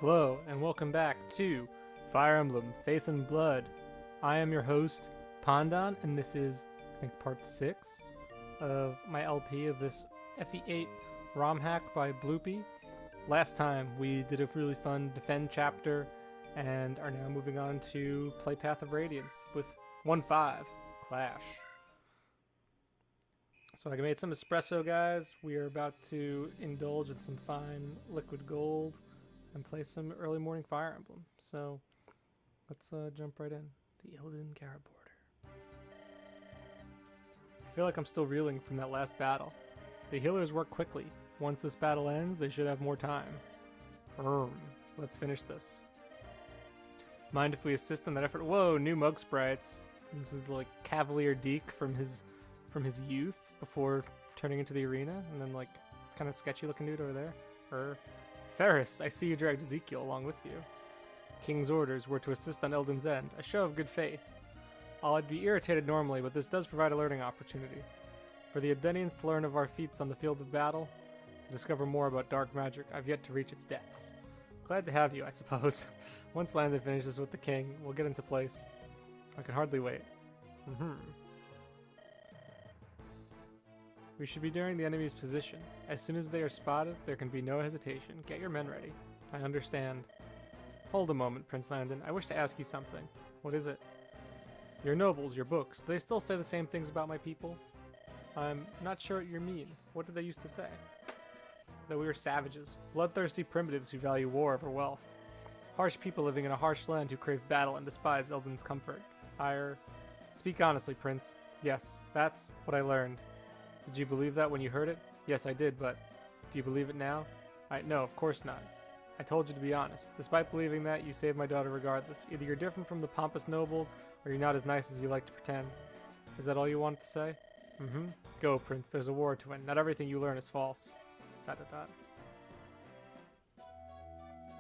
Hello, and welcome back to Fire Emblem Faith and Blood. I am your host, Pandan, and this is, I think, part 6 of my LP of this FE8 ROM hack by Bloopy. Last time, we did a really fun Defend chapter, and are now moving on to play Path of Radiance with 1-5, Clash. So I made some espresso, guys. We are about to indulge in some fine liquid gold and play some early morning Fire Emblem. So let's jump right in. The Illidan Gara border. I feel like I'm still reeling from that last battle. The healers work quickly. Once this battle ends, they should have more time. Let's finish this. Mind if we assist in that effort? Whoa, new mug sprites. This is like Cavalier Deke from his youth before turning into the arena, and then like kind of sketchy looking dude over there. Ferris, I see you dragged Ezekiel along with you. King's orders were to assist on Illidan's end, a show of good faith. I'd be irritated normally, but this does provide a learning opportunity. For the Adenians to learn of our feats on the field of battle, to discover more about dark magic, I've yet to reach its depths. Glad to have you, I suppose. Once Landon finishes with the king, we'll get into place. I can hardly wait. We should be nearing the enemy's position. As soon as they are spotted, there can be no hesitation. Get your men ready. I understand. Hold a moment, Prince Landon. I wish to ask you something. What is it? Your nobles, your books, do they still say the same things about my people? I'm not sure what you mean. What did they used to say? That we were savages, bloodthirsty primitives who value war over wealth. Harsh people living in a harsh land who crave battle and despise Illidan's comfort. Speak honestly, Prince. Yes, that's what I learned. Did you believe that when you heard it? Yes, I did, but do you believe it now? No, of course not. I told you to be honest. Despite believing that, you saved my daughter regardless. Either you're different from the pompous nobles, or you're not as nice as you like to pretend. Is that all you wanted to say? Go, Prince. There's a war to win. Not everything you learn is false. ...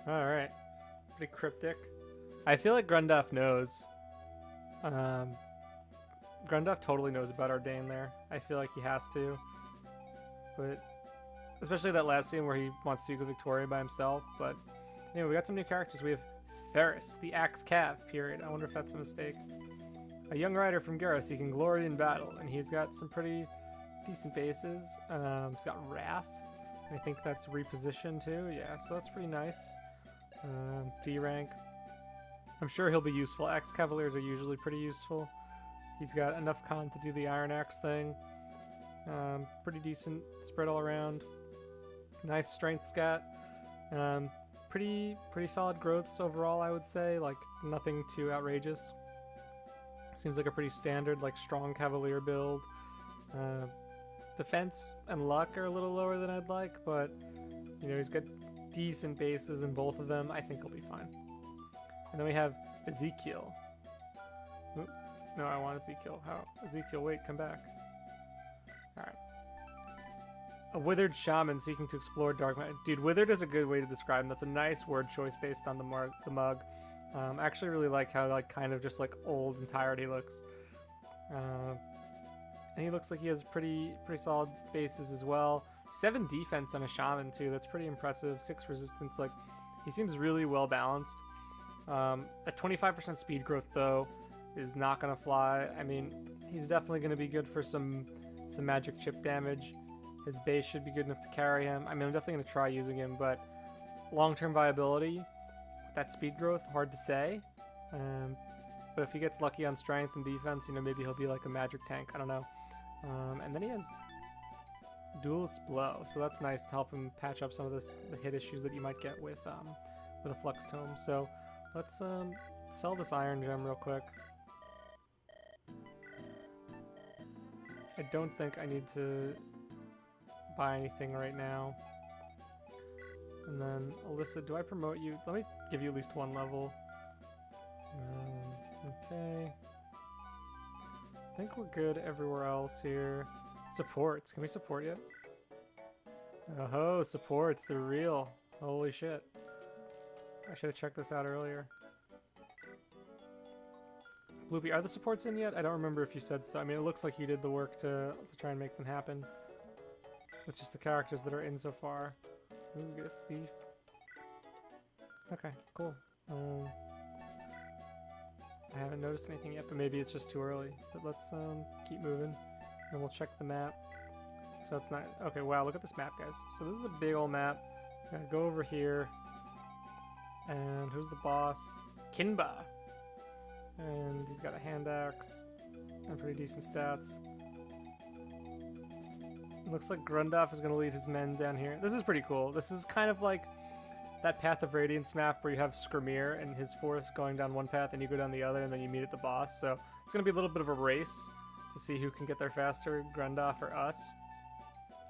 Alright. Pretty cryptic. I feel like Grundoff knows. Grundoff totally knows about Ardain there. I feel like he has to. But especially that last scene where he wants to go Victoria by himself. But anyway, we got some new characters. We have Ferris, the Axe Cav, period. I wonder if that's a mistake. A young rider from Gara seeking glory in battle, and he's got some pretty decent bases. He's got Wrath, and I think that's repositioned too. Yeah, so that's pretty nice. D rank. I'm sure he'll be useful. Axe Cavaliers are usually pretty useful. He's got enough con to do the Iron Axe thing. Pretty decent spread all around. Nice strength stat. Pretty solid growths overall, I would say. Like, nothing too outrageous. Seems like a pretty standard, like, strong Cavalier build. Defense and luck are a little lower than I'd like, but, you know, he's got decent bases in both of them. I think he'll be fine. And then we have Ezekiel. Oop. No, I want Ezekiel. How? Ezekiel, wait, come back. Alright. A withered shaman seeking to explore dark magic. Dude, withered is a good way to describe him. That's a nice word choice based on the mug. I actually really like how, like, kind of just, like, old and tired he looks. And he looks like he has pretty solid bases as well. 7 defense on a shaman, too. That's pretty impressive. 6 resistance. Like, he seems really well balanced. At 25% speed growth, though, is not going to fly. I mean, he's definitely going to be good for some magic chip damage. His base should be good enough to carry him. I mean, I'm definitely going to try using him, but long-term viability, that speed growth, hard to say. But if he gets lucky on strength and defense, you know, maybe he'll be like a magic tank. I don't know. And then he has Duelist Blow, so that's nice to help him patch up some of the hit issues that you might get with a Flux Tome. So let's sell this Iron Gem real quick. I don't think I need to buy anything right now. And then, Alyssa, do I promote you? Let me give you at least 1 level. Okay. I think we're good everywhere else here. Supports. Can we support yet? Oh, supports. They're real. Holy shit. I should have checked this out earlier. Bloopy, are the supports in yet? I don't remember if you said so. I mean, it looks like you did the work to try and make them happen. With just the characters that are in so far. Ooh, we get a thief. Okay, cool. I haven't noticed anything yet, but maybe it's just too early. But let's keep moving, and we'll check the map. So it's not... Okay, wow, look at this map, guys. So this is a big old map. Gotta go over here. And who's the boss? Kinba! And he's got a hand axe and pretty decent stats. Looks like Grundoff is going to lead his men down here. This is pretty cool. This is kind of like that Path of Radiance map where you have Skirmir and his force going down one path and you go down the other and then you meet at the boss. So it's going to be a little bit of a race to see who can get there faster, Grundoff or us.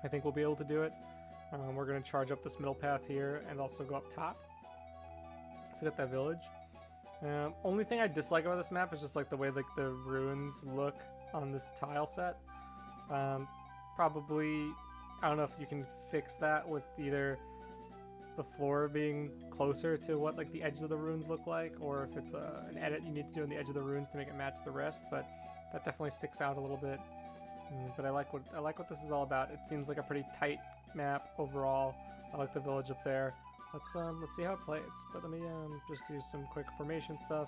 I think we'll be able to do it. We're going to charge up this middle path here and also go up top to get that village. Only thing I dislike about this map is just like the way like the ruins look on this tile set. Probably, I don't know if you can fix that with either the floor being closer to what like the edges of the ruins look like, or if it's an edit you need to do on the edge of the ruins to make it match the rest. But that definitely sticks out a little bit. But I like what this is all about. It seems like a pretty tight map overall. I like the village up there. Let's see how it plays. But let me just do some quick formation stuff.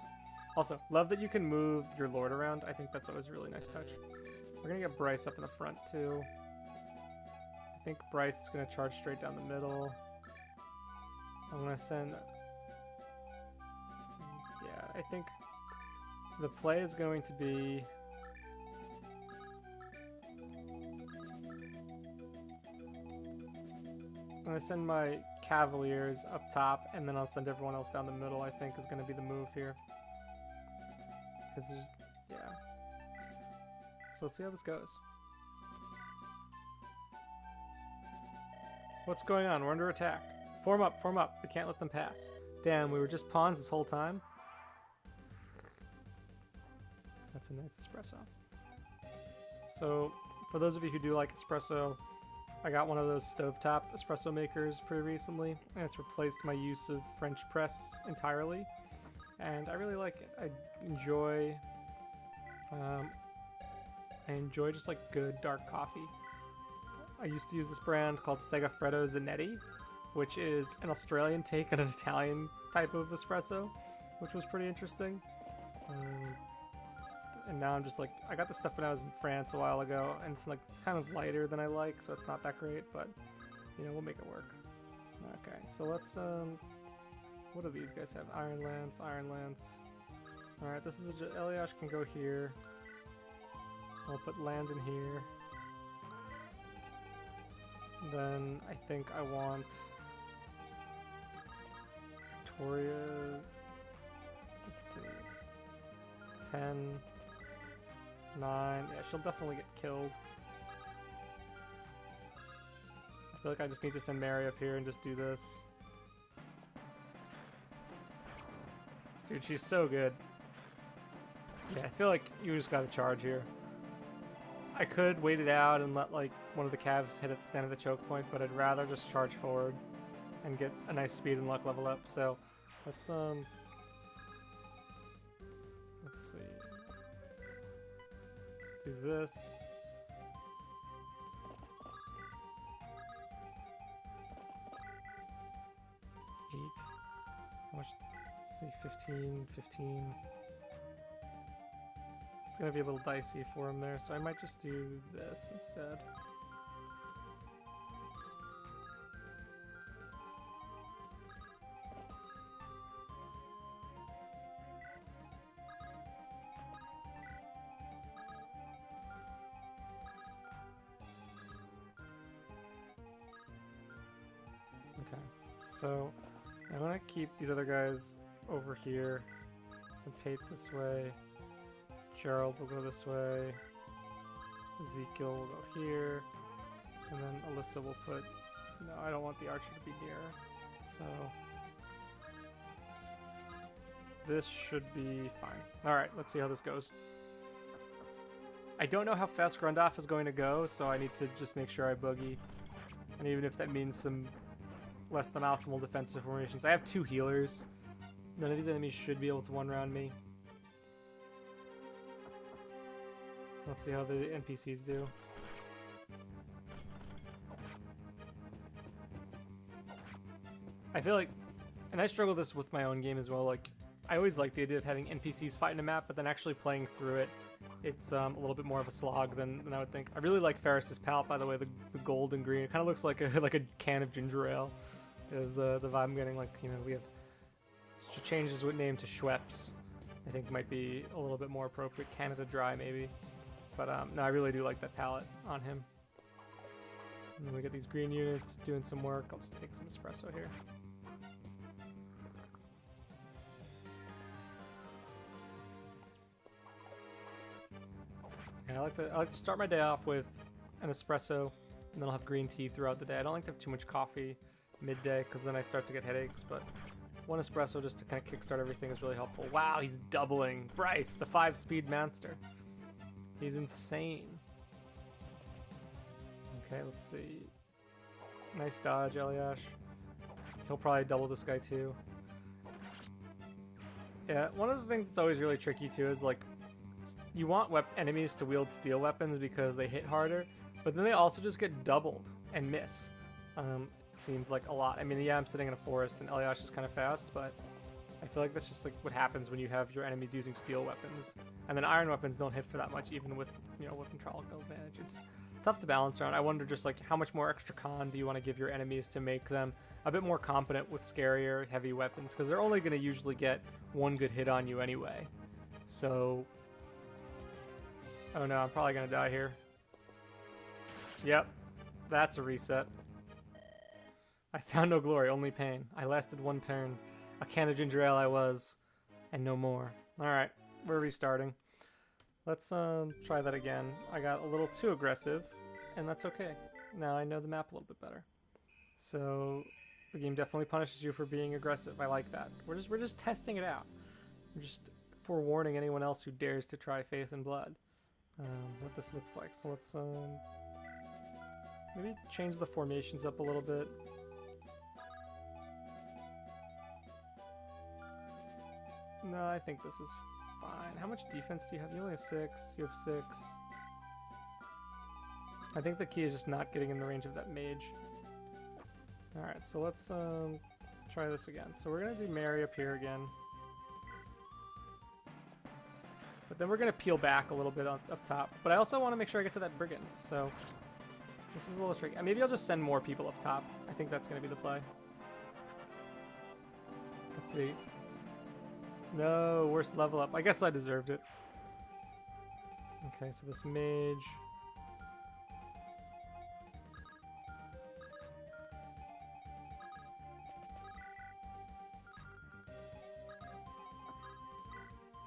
Also, love that you can move your lord around. I think that's always a really nice touch. We're gonna get Bryce up in the front too. I think Bryce is gonna charge straight down the middle. I'm gonna send... Yeah, I think the play is going to be... I'm gonna send my Cavaliers up top, and then I'll send everyone else down the middle, I think is gonna be the move here. Because there's... yeah. So let's see how this goes. What's going on? We're under attack. Form up, form up. We can't let them pass. Damn, we were just pawns this whole time. That's a nice espresso. So, for those of you who do like espresso, I got one of those stovetop espresso makers pretty recently, and it's replaced my use of French press entirely. And I really like it. I enjoy just like good dark coffee. I used to use this brand called Segafredo Zanetti, which is an Australian take on an Italian type of espresso, which was pretty interesting. And now I'm just like, I got this stuff when I was in France a while ago, and it's like kind of lighter than I like, so it's not that great, but you know, we'll make it work. Okay, so let's, what do these guys have? Iron Lance, Iron Lance. Alright, this is Eliash can go here. I'll put land in here. Then I think I want Victoria, let's see, 10, 9, yeah, she'll definitely get killed. I feel like I just need to send Mary up here and just do this. Dude, she's so good. Yeah, I feel like you just gotta charge here. I could wait it out and let like one of the calves hit at the stand of the choke point, but I'd rather just charge forward and get a nice speed and luck level up. So let's see. Do this. How much? Let's see, 15. It's gonna be a little dicey for him there, so I might just do this instead. Okay, so I'm gonna keep these other guys over here. So Pate this way. Gerald will go this way, Ezekiel will go here, and then Alyssa will put... No, I don't want the archer to be near, so... This should be fine. Alright, let's see how this goes. I don't know how fast Grundoff is going to go, so I need to just make sure I boogie. And even if that means some less than optimal defensive formations. I have 2 healers. None of these enemies should be able to one-round me. Let's see how the NPCs do. I feel like And I struggle this with my own game as well. Like, I always like the idea of having NPCs fight in a map, but then actually playing through it, it's a little bit more of a slog than I would think. I really like Ferris's palette, by the way, the gold and green. It kind of looks like a like a can of ginger ale. Is the vibe I'm getting. Like, you know, we have to change his name to Schweppes. I think might be a little bit more appropriate. Canada Dry maybe. But no, I really do like that palette on him. And then we get these green units doing some work. I'll just take some espresso here. Yeah, I like to start my day off with an espresso, and then I'll have green tea throughout the day. I don't like to have too much coffee midday, because then I start to get headaches, but one espresso just to kind of kickstart everything is really helpful. Wow, he's doubling. Bryce, the 5-speed monster. He's insane. Okay, let's see. Nice dodge, Eliash. He'll probably double this guy too. Yeah, one of the things that's always really tricky too is like, you want enemies to wield steel weapons because they hit harder, but then they also just get doubled and miss. It seems like a lot. I mean, yeah, I'm sitting in a forest and Eliash is kind of fast, but I feel like that's just like what happens when you have your enemies using steel weapons. And then iron weapons don't hit for that much, even with, you know, weapon trial advantage. It's tough to balance around. I wonder just like how much more extra con do you want to give your enemies to make them a bit more competent with scarier heavy weapons, because they're only going to usually get one good hit on you anyway. So, oh no, I'm probably going to die here. Yep, that's a reset. I found no glory, only pain. I lasted one turn. A can of ginger ale I was, and no more. Alright, we're restarting. Let's try that again. I got a little too aggressive, and that's okay. Now I know the map a little bit better. So the game definitely punishes you for being aggressive. I like that. We're just testing it out. We're just forewarning anyone else who dares to try Faith and Blood. What this looks like. So let's maybe change the formations up a little bit. No, I think this is fine. How much defense do you have? You only have 6. You have 6. I think the key is just not getting in the range of that mage. Alright, so let's try this again. So we're going to do Mary up here again. But then we're going to peel back a little bit up top. But I also want to make sure I get to that brigand. So this is a little tricky. Maybe I'll just send more people up top. I think that's going to be the play. Let's see. No, worst level up. I guess I deserved it. Okay, so this mage.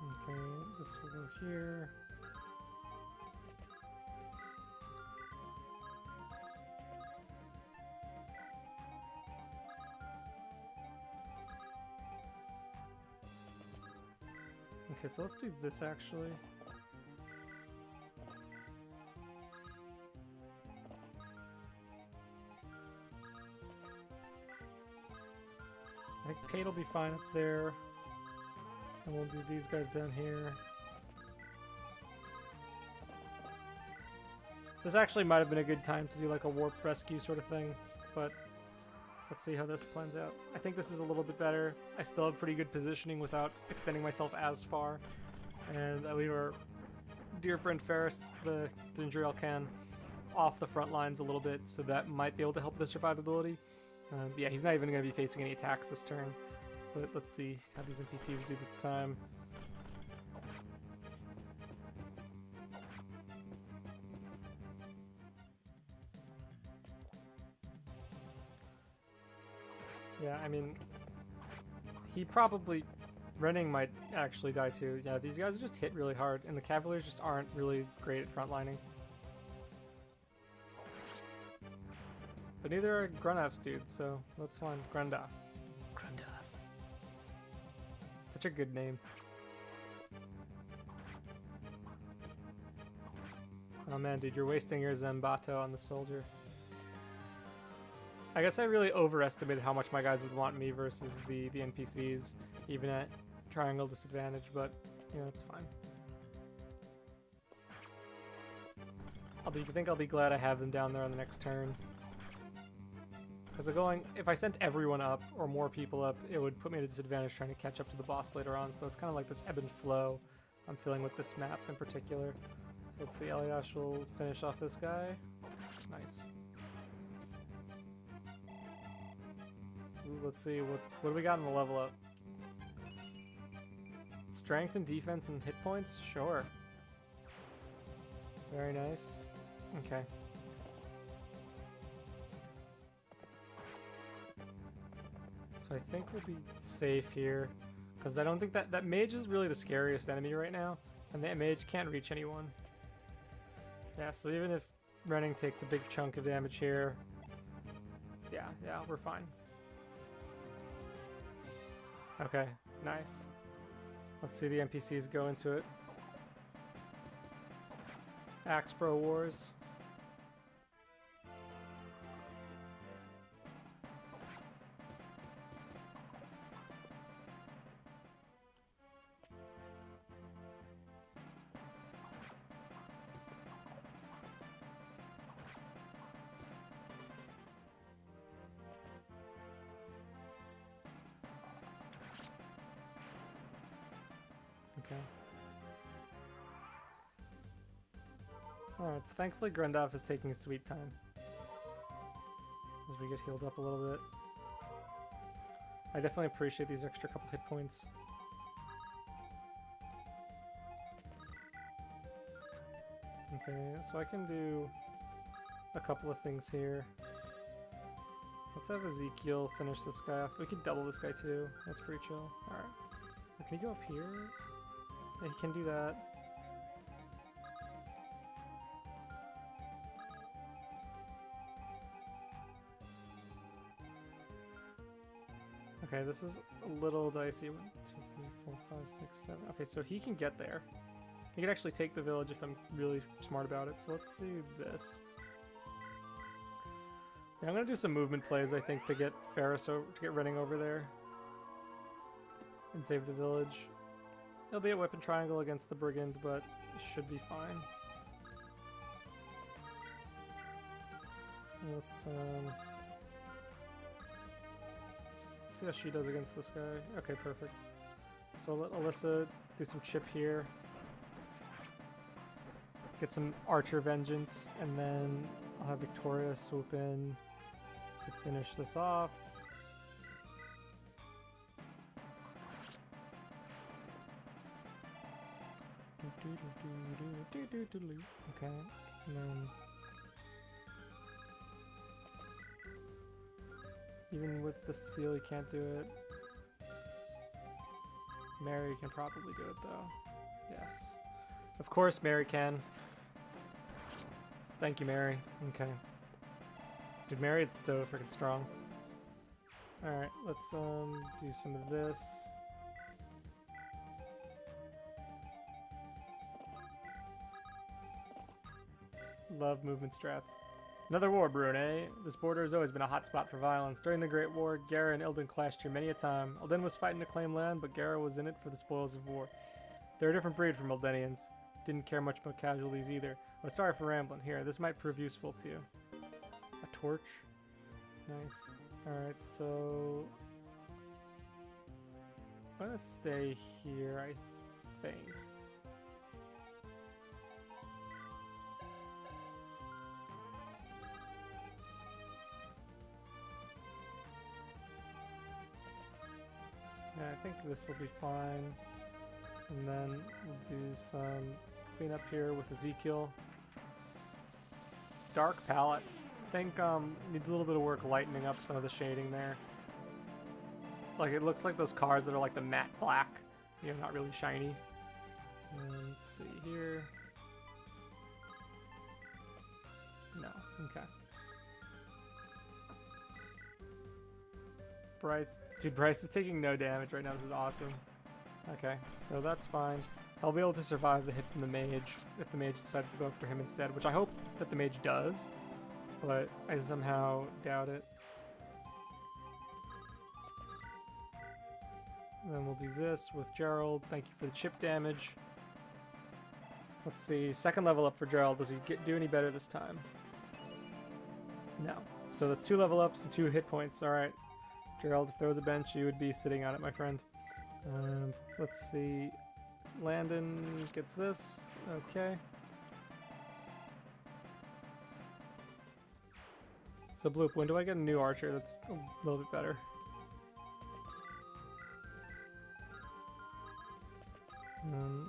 Okay, this will go here. Okay, so let's do this actually. I think Pate will be fine up there. And we'll do these guys down here. This actually might have been a good time to do like a warp rescue sort of thing, but let's see how this plans out. I think this is a little bit better. I still have pretty good positioning without extending myself as far. And I leave our dear friend Ferris, the ginger ale can, off the front lines a little bit, so that might be able to help with the survivability. Yeah, he's not even going to be facing any attacks this turn. But let's see how these NPCs do this time. Yeah, I mean, he probably... Renning might actually die too. Yeah, these guys just hit really hard, and the Cavaliers just aren't really great at frontlining. But neither are Grunav's dudes, so that's fine. Grundaf. Grundaf. Such a good name. Oh man, dude, you're wasting your Zambato on the soldier. I guess I really overestimated how much my guys would want me versus the NPCs, even at triangle disadvantage, but, you know, it's fine. I think I'll be glad I have them down there on the next turn. Because if I sent everyone up, or more people up, it would put me at a disadvantage trying to catch up to the boss later on, so it's kind of like this ebb and flow I'm feeling with this map in particular. So let's see, Eliash will finish off this guy. Nice. Ooh, let's see, what do we got in the level up? Strength and defense and hit points? Sure. Very nice. Okay. So I think we'll be safe here, because I don't think that mage is really the scariest enemy right now, and that mage can't reach anyone. Yeah, so even if Renning takes a big chunk of damage here, yeah, we're fine. Okay, nice. Let's see the NPCs go into it. Axe Bro Wars. Okay. Alright, so thankfully Grundoff is taking his sweet time as we get healed up a little bit. I definitely appreciate these extra couple hit points. Okay, so I can do a couple of things here. Let's have Ezekiel finish this guy off. We could double this guy too. That's pretty chill. Alright. Can he go up here? Yeah, he can do that. Okay, this is a little dicey. 1, 2, 3, 4, 5, 6, 7. Okay, so he can get there. He can actually take the village if I'm really smart about it. So let's do this. Yeah, I'm gonna do some movement plays, I think, to get Renning over there and save the village. It'll be a weapon triangle against the brigand, but it should be fine. Let's see how she does against this guy. Okay, perfect. So I'll let Alyssa do some chip here. Get some archer vengeance, and then I'll have Victoria swoop in to finish this off. Okay, and then even with the seal, he can't do it. Mary can probably do it though. Yes, of course Mary can. Thank you, Mary. Okay, dude, Mary is so freaking strong. All right, let's do some of this. Love movement strats. Another war, Brune. This border has always been a hot spot for violence. During the Great War, Gara and Ilden clashed here many a time. Ilden was fighting to claim land, but Gara was in it for the spoils of war. They're a different breed from Eldenians. Didn't care much about casualties either. Oh, sorry for rambling. Here, this might prove useful to you. A torch. Nice. Alright, so I'm gonna stay here, I think. Yeah, I think this will be fine. And then we'll do some cleanup here with Ezekiel. Dark palette. I think needs a little bit of work lightening up some of the shading there. Like, it looks like those cars that are like the matte black, you know, not really shiny. And let's see here. No, okay. Bryce. Dude, Bryce is taking no damage right now. This is awesome. Okay, so that's fine. I'll be able to survive the hit from the mage if the mage decides to go after him instead, which I hope that the mage does, but I somehow doubt it. And then we'll do this with Gerald. Thank you for the chip damage. Let's see. Second level up for Gerald. Does he do any better this time? No. So that's 2 level ups and 2 hit points. Alright. Gerald, if there was a bench, you would be sitting on it, my friend. Let's see. Landon gets this. Okay. So Bloop, when do I get a new archer that's a little bit better? We'll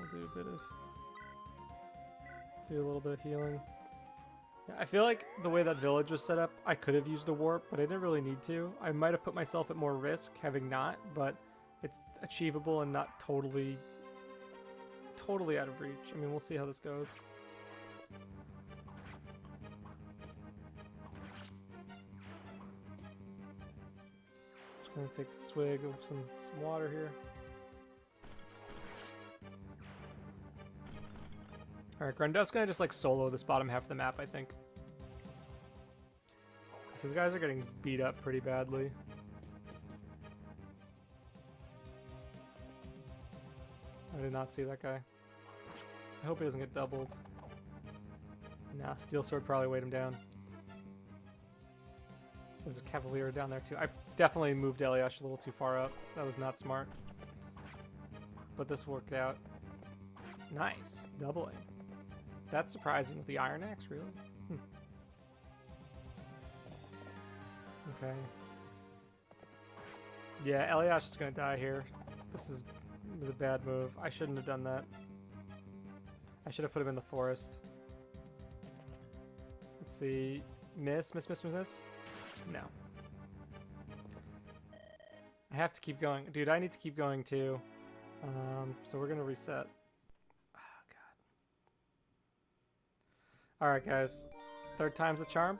do a little bit of healing. Yeah, I feel like the way that village was set up, I could have used a warp, but I didn't really need to. I might have put myself at more risk having not, but it's achievable and not totally out of reach. I mean, we'll see how this goes. Just gonna take a swig of some water here. Alright, Grundel's gonna just like solo this bottom half of the map, I think. These guys are getting beat up pretty badly. I did not see that guy. I hope he doesn't get doubled. Nah, Steel Sword probably weighed him down. There's a Cavalier down there too. I definitely moved Eliash a little too far up. That was not smart. But this worked out. Nice. Doubling. That's surprising with the Iron Axe, really? Okay. Yeah, Eliash is gonna die here. This was a bad move. I shouldn't have done that. I should have put him in the forest. Let's see. Miss? No. I have to keep going. Dude, I need to keep going too. So we're gonna reset. Oh, God. Alright, guys. 3rd time's the charm.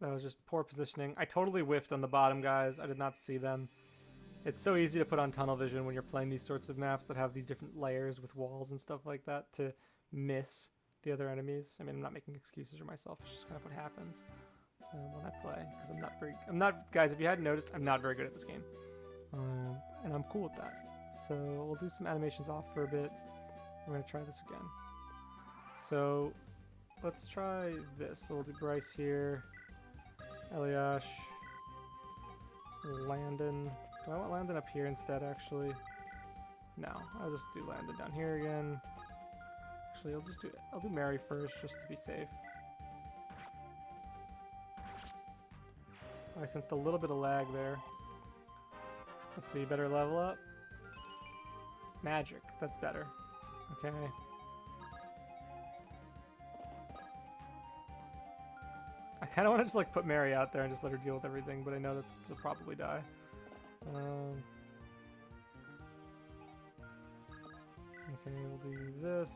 That was just poor positioning. I totally whiffed on the bottom, guys. I did not see them. It's so easy to put on tunnel vision when you're playing these sorts of maps that have these different layers with walls and stuff like that to miss the other enemies. I mean, I'm not making excuses for myself. It's just kind of what happens when I play. Because guys, if you hadn't noticed, I'm not very good at this game. And I'm cool with that. So we'll do some animations off for a bit. We're going to try this again. So let's try this. So we'll do Bryce here. Eliash. Landon. Do I want Landon up here instead, actually? No, I'll just do Landon down here again. Actually, I'll do Mary first, just to be safe. I sensed a little bit of lag there. Let's see, better level up. Magic, that's better. Okay. I kind of want to just like put Mary out there and just let her deal with everything, but I know that she'll probably die. Okay, we'll do this.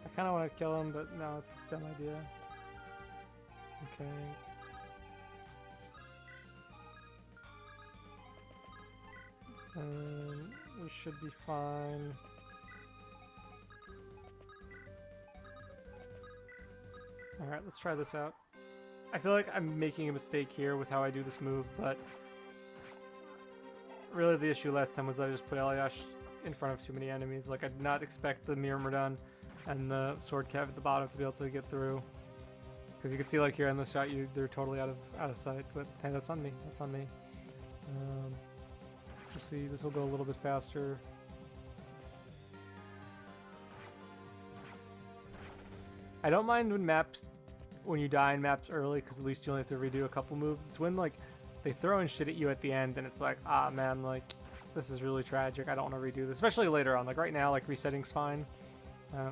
I kind of want to kill him, but no, it's a dumb idea. Okay. We should be fine. Alright, let's try this out. I feel like I'm making a mistake here with how I do this move, but really the issue last time was that I just put Eliash in front of too many enemies. Like, I did not expect the Myrmidon and the Sword Cav at the bottom to be able to get through. Because you can see, like, here in the shot, they're totally out of sight, but hey, that's on me. That's on me. We'll see, this will go a little bit faster. I don't mind when you die in maps early, because at least you only have to redo a couple moves. It's when, like, they throw in shit at you at the end, and it's like, ah, man, like, this is really tragic. I don't want to redo this, especially later on. Like, right now, like, resetting's fine.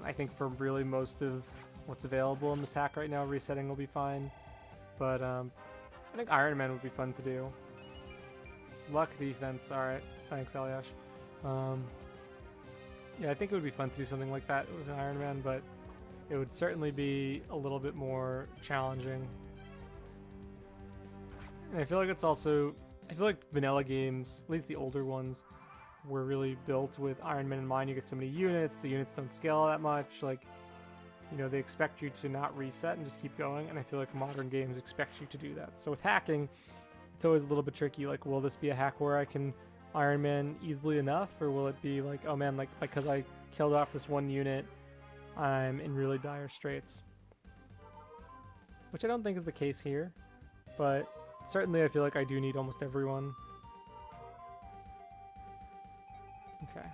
I think for really most of what's available in this hack right now, resetting will be fine. But, I think Iron Man would be fun to do. Luck defense, alright. Thanks, Eliash. Yeah, I think it would be fun to do something like that with an Iron Man, but it would certainly be a little bit more challenging. And I feel like it's also... I feel like vanilla games, at least the older ones, were really built with Iron Man in mind. You get so many units, the units don't scale that much. Like, you know, they expect you to not reset and just keep going, and I feel like modern games expect you to do that. So with hacking, it's always a little bit tricky. Like, will this be a hack where I can Iron Man easily enough, or will it be like, oh man, like because I killed off this one unit, I'm in really dire straits? Which I don't think is the case here, but certainly I feel like I do need almost everyone. Okay.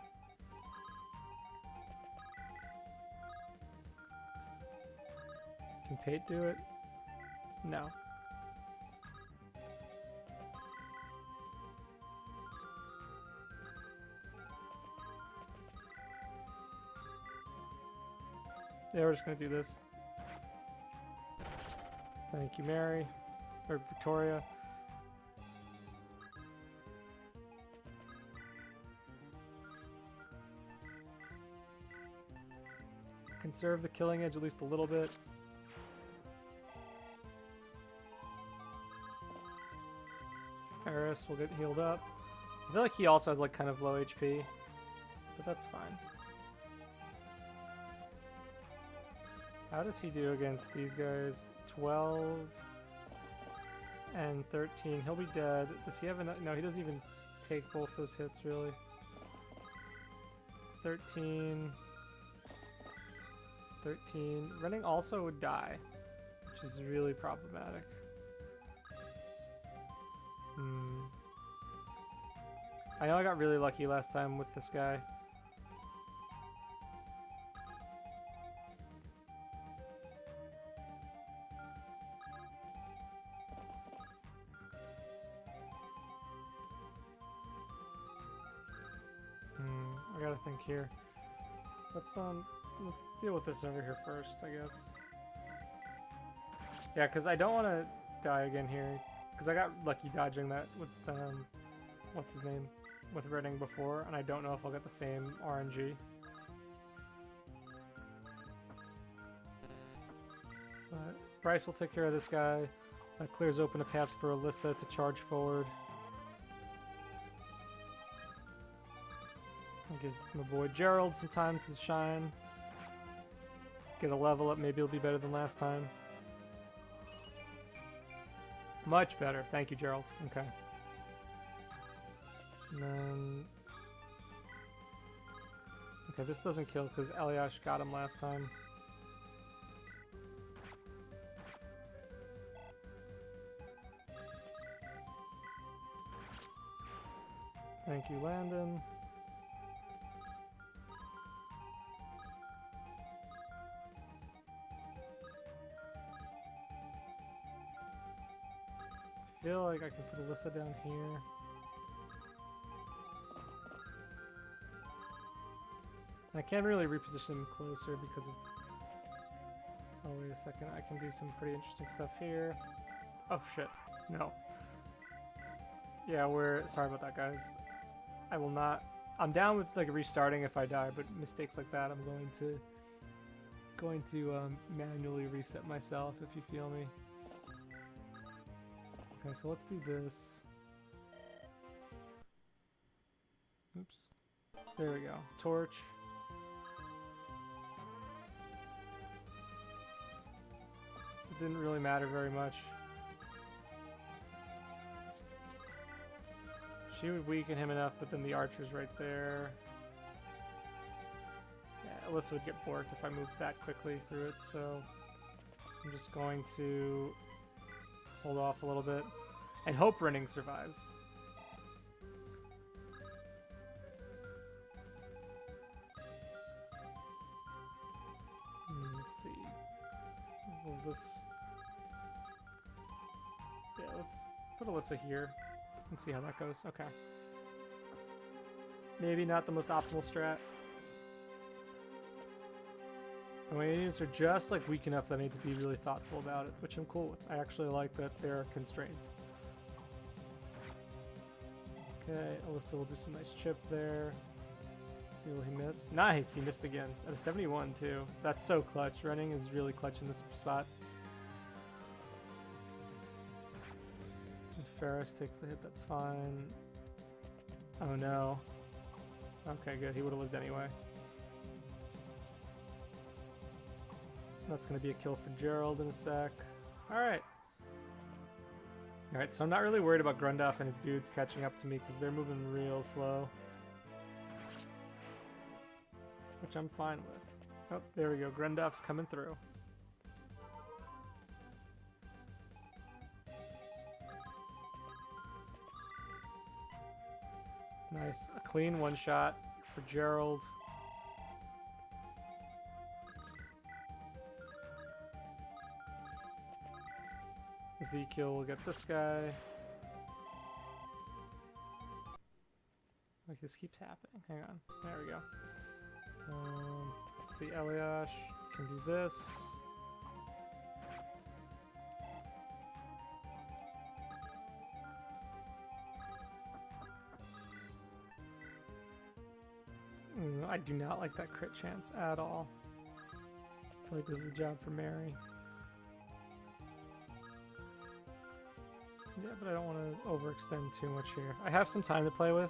Can Pate do it? No. Yeah, we're just gonna do this. Thank you, Mary. Or Victoria. Conserve the killing edge at least a little bit. Ferris will get healed up. I feel like he also has like kind of low HP, but that's fine. How does he do against these guys? 12 and 13. He'll be dead. Does he have enough? No, he doesn't even take both those hits, really. 13. 13. Running also would die, which is really problematic. I know I got really lucky last time with this guy. I gotta think here. Let's deal with this over here first, I guess. Yeah, because I don't want to die again here. Because I got lucky dodging that with, what's his name? With Redding before, and I don't know if I'll get the same RNG. But Bryce will take care of this guy. That clears open a path for Alyssa to charge forward. That gives my boy Gerald some time to shine. Get a level up, maybe it'll be better than last time. Much better. Thank you, Gerald. Okay. And then... Okay, this doesn't kill because Eliash got him last time. Thank you, Landon. I feel like I can put Alyssa down here. I can't really reposition him closer because of... Oh, wait a second. I can do some pretty interesting stuff here. Oh, shit. No. Yeah, sorry about that, guys. I will not... I'm down with, like, restarting if I die, but mistakes like that, I'm going to manually reset myself, if you feel me. Okay, so let's do this. Oops. There we go. Torch. It didn't really matter very much. She would weaken him enough, but then the archer's right there. Yeah, Alyssa would get borked if I moved that quickly through it, so I'm just going to hold off a little bit and hope Renning survives. Let's see. Will this... Yeah, let's put Alyssa here and see how that goes. Okay. Maybe not the most optimal strat. And my units are just like weak enough that I need to be really thoughtful about it, which I'm cool with. I actually like that there are constraints. Okay, Alyssa will do some nice chip there. Let's see, will he miss? Nice, he missed again. At a 71 too. That's so clutch. Renning is really clutch in this spot. If Ferris takes the hit, that's fine. Oh no. Okay, good. He would have lived anyway. That's going to be a kill for Gerald in a sec. Alright. Alright, so I'm not really worried about Grundoff and his dudes catching up to me because they're moving real slow. Which I'm fine with. Oh, there we go. Grundoff's coming through. Nice. A clean one shot for Gerald. Ezekiel will get this guy. Like this keeps happening. Hang on. There we go. Let's see. Eliash can do this. I do not like that crit chance at all. I feel like this is a job for Mary. Yeah, but I don't want to overextend too much here. I have some time to play with.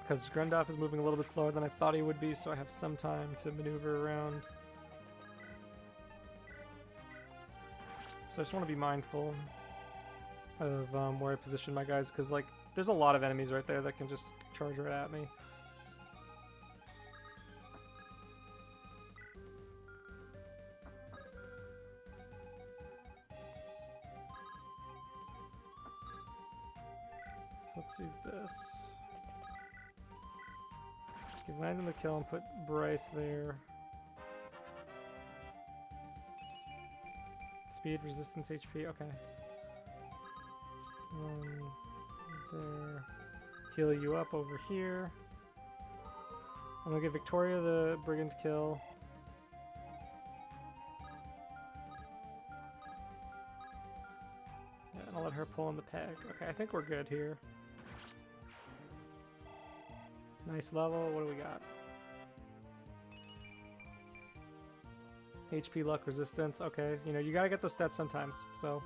Because Grundoff is moving a little bit slower than I thought he would be, so I have some time to maneuver around. So I just want to be mindful of where I position my guys, because like there's a lot of enemies right there that can just charge right at me. So let's do this. Give Landon the kill and put Bryce there. Speed, resistance, HP, okay. There. Heal you up over here. I'm gonna give Victoria the Brigand kill. Yeah, and I'll let her pull in the peg. Okay, I think we're good here. Nice level. What do we got? HP, luck, resistance. Okay, you know, you gotta get those stats sometimes, so.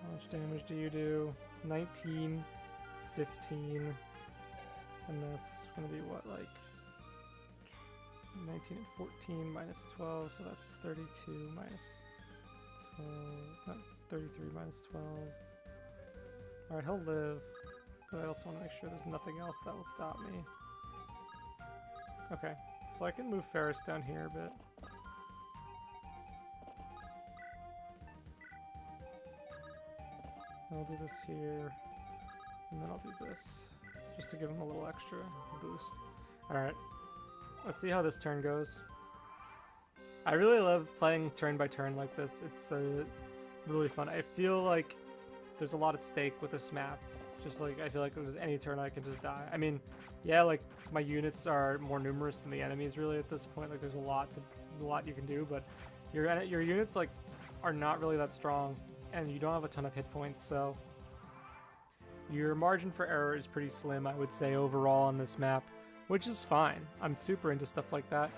How much damage do you do? 19, 15, and that's gonna be what, like 19 and 14 minus 12, so that's 32 minus 12, not 33 minus 12. Alright, he'll live, but I also want to make sure there's nothing else that will stop me. Okay, so I can move Ferris down here a bit. I'll do this here, and then I'll do this, just to give him a little extra boost. Alright. Let's see how this turn goes. I really love playing turn by turn like this. It's really fun. I feel like there's a lot at stake with this map. Just like, I feel like if there's any turn I can just die. I mean, yeah, like my units are more numerous than the enemies really at this point. Like there's a lot you can do, but your units like are not really that strong, and you don't have a ton of hit points, so your margin for error is pretty slim, I would say, overall on this map. Which is fine. I'm super into stuff like that.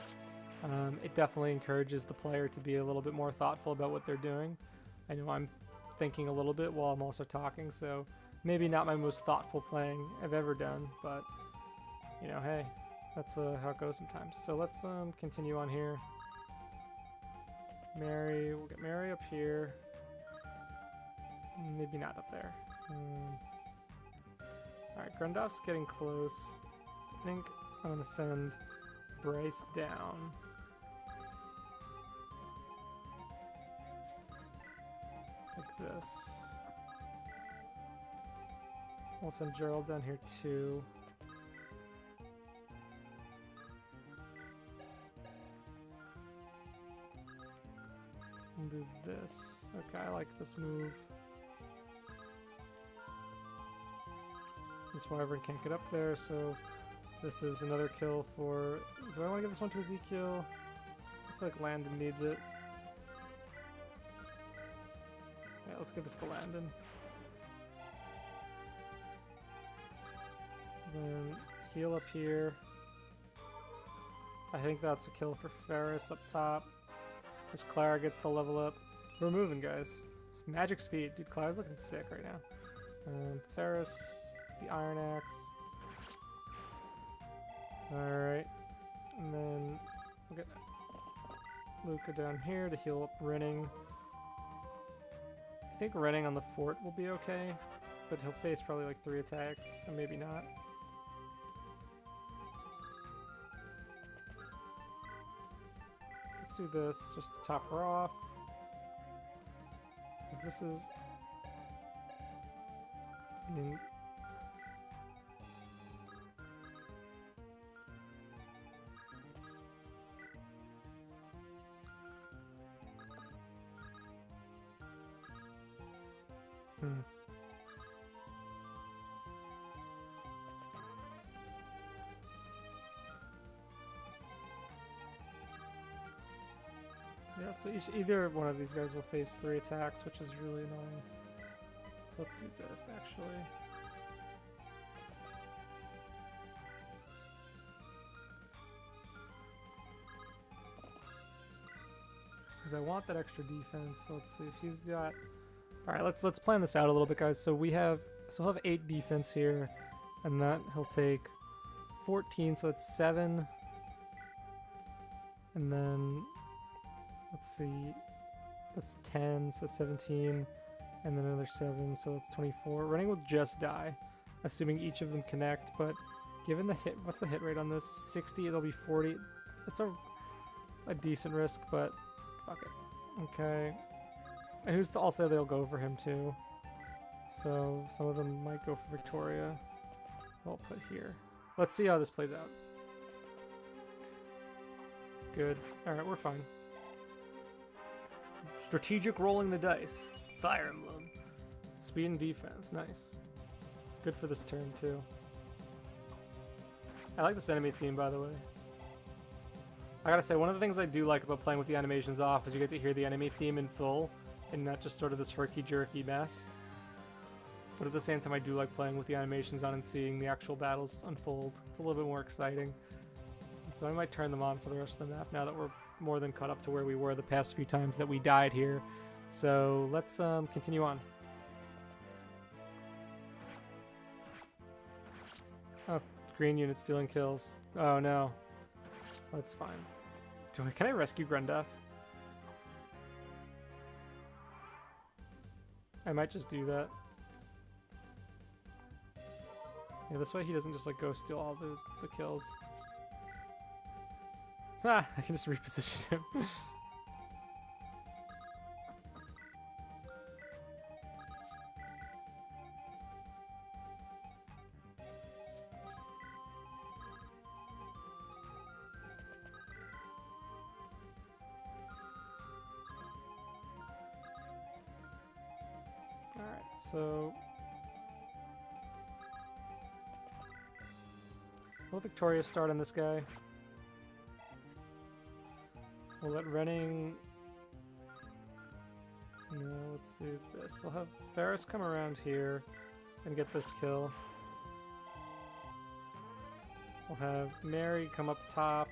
It definitely encourages the player to be a little bit more thoughtful about what they're doing. I know I'm thinking a little bit while I'm also talking, so maybe not my most thoughtful playing I've ever done, but you know, hey, that's how it goes sometimes. So let's continue on here. Mary, we'll get Mary up here. Maybe not up there. Alright, Grundoff's getting close. I think I'm gonna send Bryce down. Like this. We'll send Gerald down here too. And do this. Okay, I like this move. This wyvern can't get up there, so this is another kill for... Do I want to give this one to Ezekiel? I feel like Landon needs it. Yeah, let's give this to Landon. Then heal up here. I think that's a kill for Ferris up top. This Clara gets the level up. We're moving, guys. Magic speed. Dude, Clara's looking sick right now. Ferris, the Iron Axe. Alright. And then we'll get Luca down here to heal up Renning. I think Renning on the fort will be okay, but he'll face probably like 3 attacks, so maybe not. Let's do this just to top her off. Because this is... I mean, yeah, so either one of these guys will face 3 attacks, which is really annoying. So let's do this, actually. Because I want that extra defense, so let's see if he's got... Alright, let's plan this out a little bit, guys. So we'll have 8 defense here, and that he'll take 14, so that's 7. And then let's see, that's 10, so that's 17, and then another 7, so that's 24. Renning will just die, assuming each of them connect, but given the hit, what's the hit rate on this? 60, it'll be 40. That's a decent risk, but fuck it. Okay. And who's to also they'll go for him too. So some of them might go for Victoria. I'll put here. Let's see how this plays out. Good. Alright, we're fine. Strategic rolling the dice. Fire Emblem. Speed and defense. Nice. Good for this turn too. I like this enemy theme, by the way. I gotta say, one of the things I do like about playing with the animations off is you get to hear the enemy theme in full and not just sort of this herky-jerky mess. But at the same time, I do like playing with the animations on and seeing the actual battles unfold. It's a little bit more exciting. And so I might turn them on for the rest of the map now that we're more than caught up to where we were the past few times that we died here. So let's continue on. Oh, green unit stealing kills. Oh no. That's fine. Can I rescue Grendef? I might just do that. Yeah, this way he doesn't just like go steal all the kills. Ah, I can just reposition him. Alright, so will Victoria start on this guy? We'll let Renning... No, let's do this. We'll have Ferris come around here and get this kill. We'll have Mary come up top.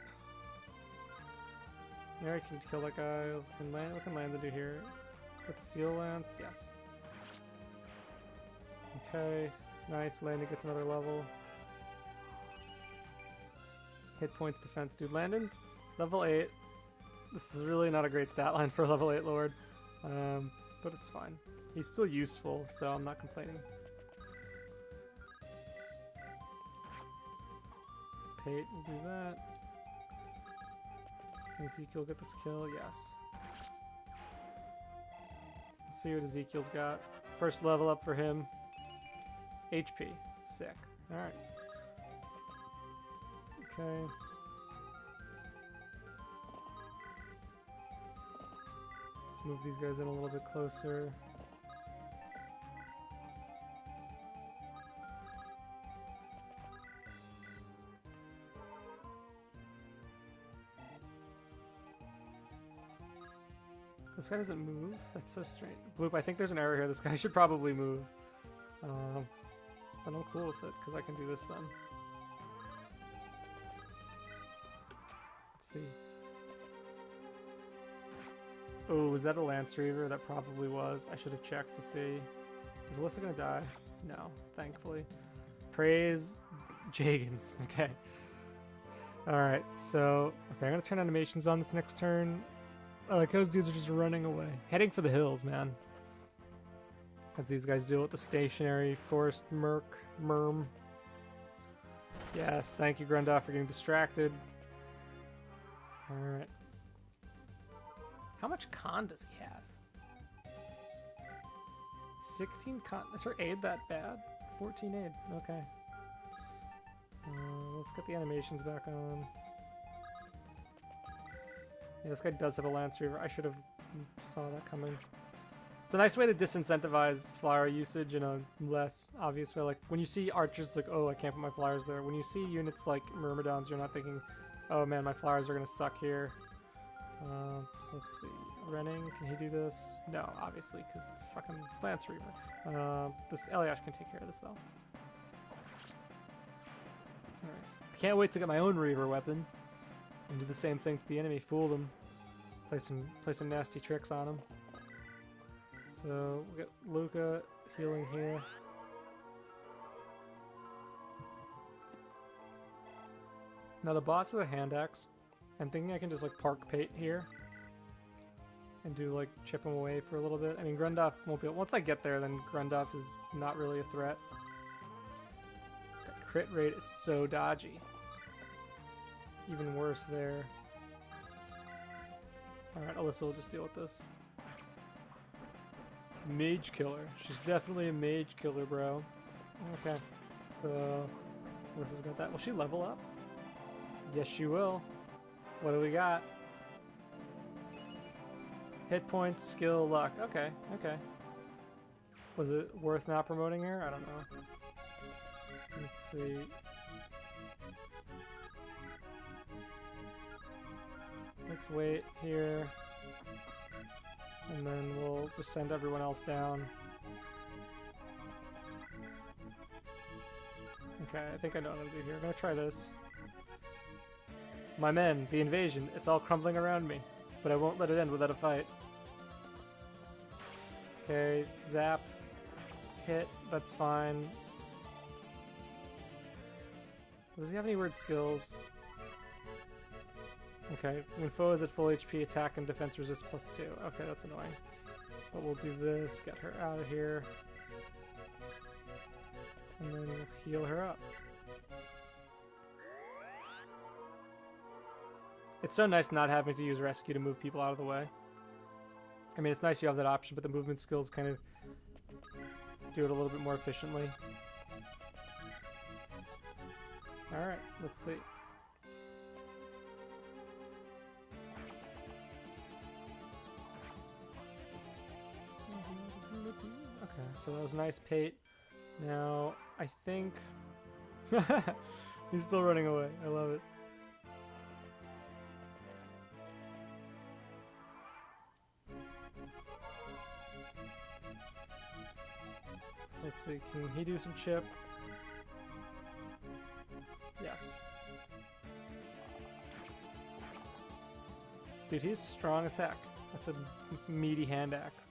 Mary can kill that guy. What can Landa do here? With the Steel Lance? Yes. Okay, nice. Landa gets another level. Hit points, defense. Dude, Landon's level 8. This is really not a great stat line for a level 8 Lord. But it's fine. He's still useful, so I'm not complaining. Pate will do that. Ezekiel get this kill? Yes. Let's see what Ezekiel's got. First level up for him. HP. Sick. Alright. Okay. Let's move these guys in a little bit closer. This guy doesn't move? That's so strange. Bloop, I think there's an error here. This guy should probably move. But I'm cool with it, because I can do this then. Let's see. Oh, was that a Lance Reaver? That probably was. I should have checked to see. Is Alyssa gonna die? No, thankfully. Praise Jagans. Okay. Alright, so... Okay, I'm gonna turn animations on this next turn. I like those dudes are just running away. Heading for the hills, man. As these guys deal with the stationary forest merm. Yes, thank you, Grundoff, for getting distracted. Alright. How much con does he have? 16 con. Is her aid that bad? 14 aid. Okay. Let's get the animations back on. Yeah, this guy does have a Lance Reaver. I should have saw that coming. It's a nice way to disincentivize flyer usage in a less obvious way. Like, when you see archers, like, oh, I can't put my flyers there. When you see units like Myrmidons, you're not thinking, oh man, my flyers are going to suck here. So let's see. Renning, can he do this? No, obviously, because it's fucking Lance Reaver. This Eliash can take care of this, though. Nice. I can't wait to get my own Reaver weapon and do the same thing to the enemy. Fool them. Play some nasty tricks on them. So we'll get Luca healing here. Now the boss with a hand axe. I'm thinking I can just like park Pate here and do like chip him away for a little bit. I mean, Grundoff won't be able, once I get there, then Grundoff is not really a threat. That crit rate is so dodgy. Even worse there. Alright, Alyssa will just deal with this. Mage killer. She's definitely a mage killer, bro. Okay, so Alyssa's got that. Will she level up? Yes, she will. What do we got? Hit points, skill, luck. Okay, okay. Was it worth not promoting her? I don't know. Let's see. Let's wait here. And then we'll just send everyone else down. Okay, I think I know what I'm gonna do here. I'm gonna try this. My men, the invasion, it's all crumbling around me, but I won't let it end without a fight. Okay, zap, hit, that's fine. Does he have any weird skills? Okay, when foe is at full HP, attack and defense resist +2. Okay, that's annoying. But we'll do this, get her out of here. And then we'll heal her up. It's so nice not having to use rescue to move people out of the way. I mean, it's nice you have that option, but the movement skills kind of do it a little bit more efficiently. Alright, let's see. Okay, so that was nice, Pate. Now, I think... He's still running away. I love it. So let's see, can he do some chip? Yes. Dude, he's strong as heck. That's a meaty hand axe.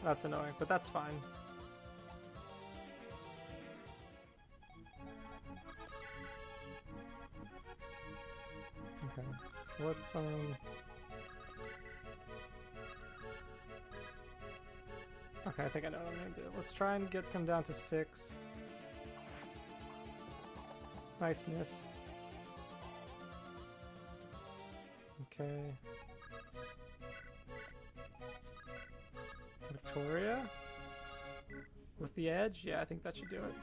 That's annoying, but that's fine. Okay, so let's okay, I think I know what I'm gonna do. Let's try and get them down to 6. Nice miss. Okay. Victoria? With the edge? Yeah, I think that should do it.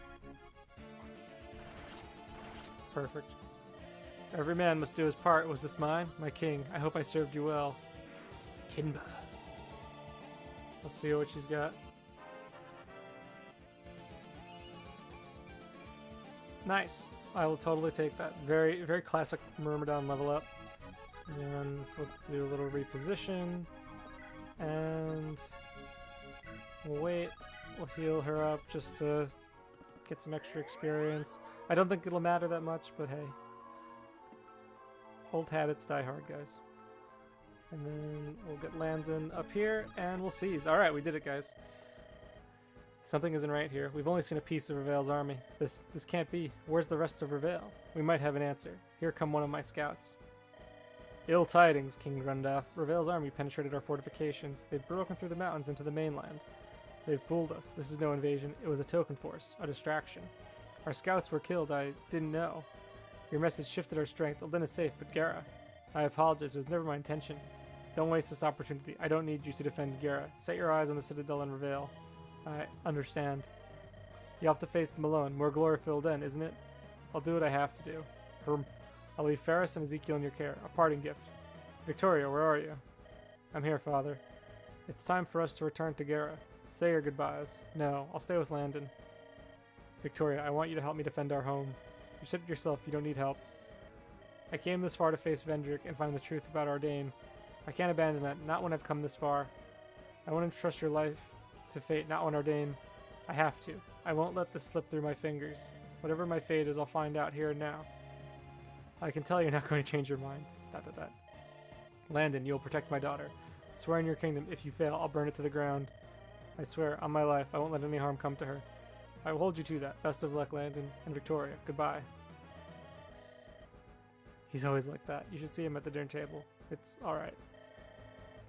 Perfect. Every man must do his part. Was this mine? My king. I hope I served you well. Kinba. Let's see what she's got. Nice. I will totally take that. Very, very classic Myrmidon level up. And let's do a little reposition. And we'll wait. We'll heal her up just to get some extra experience. I don't think it'll matter that much, but hey. Old habits die hard, guys. And then we'll get Landon up here, and we'll seize. Alright, we did it, guys. Something isn't right here. We've only seen a piece of Reveil's army. This can't be. Where's the rest of Reveil? We might have an answer. Here come one of my scouts. Ill tidings, King Grundaff. Reveil's army penetrated our fortifications. They've broken through the mountains into the mainland. They've fooled us. This is no invasion. It was a token force, a distraction. Our scouts were killed. I didn't know. Your message shifted our strength. Alden is safe, but Gara. I apologize. It was never my intention. Don't waste this opportunity. I don't need you to defend Gara. Set your eyes on the Citadel and Reveil. I understand. You have to face them alone. More glory-filled then, isn't it? I'll do what I have to do. I'll leave Ferris and Ezekiel in your care. A parting gift. Victoria, where are you? I'm here, Father. It's time for us to return to Gara. Say your goodbyes. No, I'll stay with Landon. Victoria, I want you to help me defend our home. You said it yourself, you don't need help. I came this far to face Vendrick and find the truth about Ardain. I can't abandon that, not when I've come this far. I want to trust your life to fate, not when Ardain. I have to. I won't let this slip through my fingers. Whatever my fate is, I'll find out here and now. I can tell you're not going to change your mind. ... Landon, you'll protect my daughter. Swear in your kingdom, if you fail, I'll burn it to the ground. I swear, on my life, I won't let any harm come to her. I will hold you to that. Best of luck, Landon and Victoria. Goodbye. He's always like that. You should see him at the dinner table. It's alright.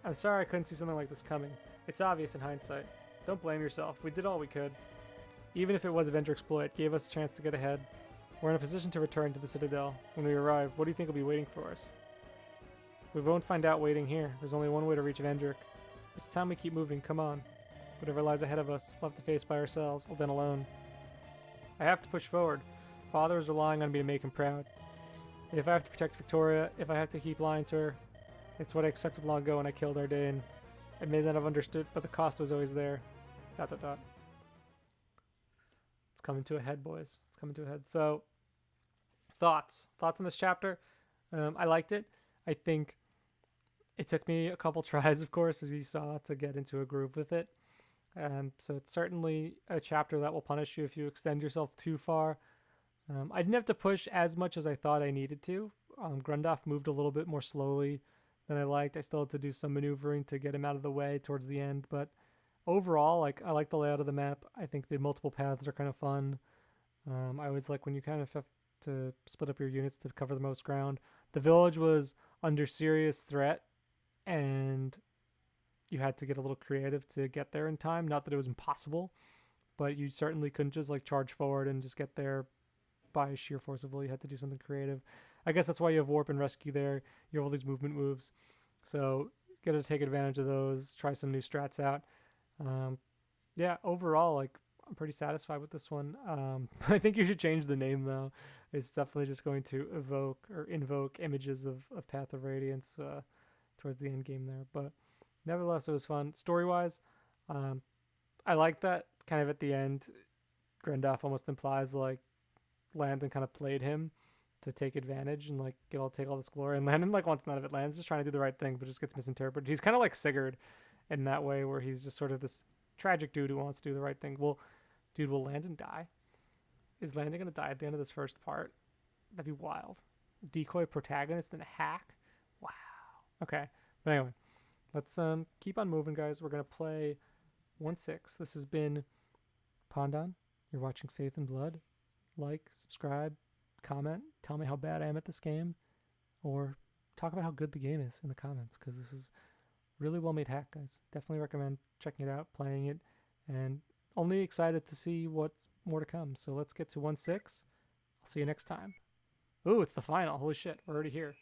I'm sorry I couldn't see something like this coming. It's obvious in hindsight. Don't blame yourself. We did all we could. Even if it was a Vendor exploit, it gave us a chance to get ahead. We're in a position to return to the Citadel. When we arrive, what do you think will be waiting for us? We won't find out waiting here. There's only one way to reach Vendrick. It's time we keep moving. Come on. Whatever lies ahead of us, we'll have to face by ourselves, Alden alone. I have to push forward. Father is relying on me to make him proud. If I have to protect Victoria, if I have to keep lying to her, it's what I accepted long ago when I killed Ardain. I may not have understood, but the cost was always there. ... It's coming to a head, boys. It's coming to a head. So, thoughts on this chapter. I liked it. I think it took me a couple tries, of course, as you saw, to get into a groove with it. So it's certainly a chapter that will punish you if you extend yourself too far. I didn't have to push as much as I thought I needed to. Grundaff moved a little bit more slowly than I liked. I still had to do some maneuvering to get him out of the way towards the end, but overall, I like the layout of the map. I think the multiple paths are kind of fun. I always like when you kind of have to split up your units to cover the most ground. The village was under serious threat, and you had to get a little creative to get there in time. Not that it was impossible, but you certainly couldn't just charge forward and just get there by sheer force of will. You had to do something creative. I guess that's why you have warp and rescue there. You have all these movement moves, so you got to take advantage of those. Try some new strats out. Yeah, overall, I'm pretty satisfied with this one. I think you should change the name though. It's definitely just going to invoke images of Path of Radiance towards the end game there. But nevertheless, it was fun. Story-wise, I like that kind of at the end, Grundaff almost implies Landon kind of played him to take advantage and take all this glory. And Landon wants none of it. Landon's just trying to do the right thing, but just gets misinterpreted. He's kind of like Sigurd in that way, where he's just sort of this tragic dude who wants to do the right thing. Well, dude, will Landon die? Is Landon going to die at the end of this first part? That'd be wild. Decoy protagonist and a hack? Wow. Okay. But anyway, let's keep on moving, guys. We're going to play 1-6. This has been Pondan. You're watching Faith and Blood. Like, subscribe, comment. Tell me how bad I am at this game. Or talk about how good the game is in the comments, because this is really well-made hack, guys. Definitely recommend checking it out, playing it, and only excited to see what's more to come. So let's get to 1-6. I'll see you next time. Ooh, it's the final. Holy shit, we're already here.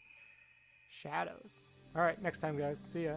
Shadows. All right, next time, guys. See ya.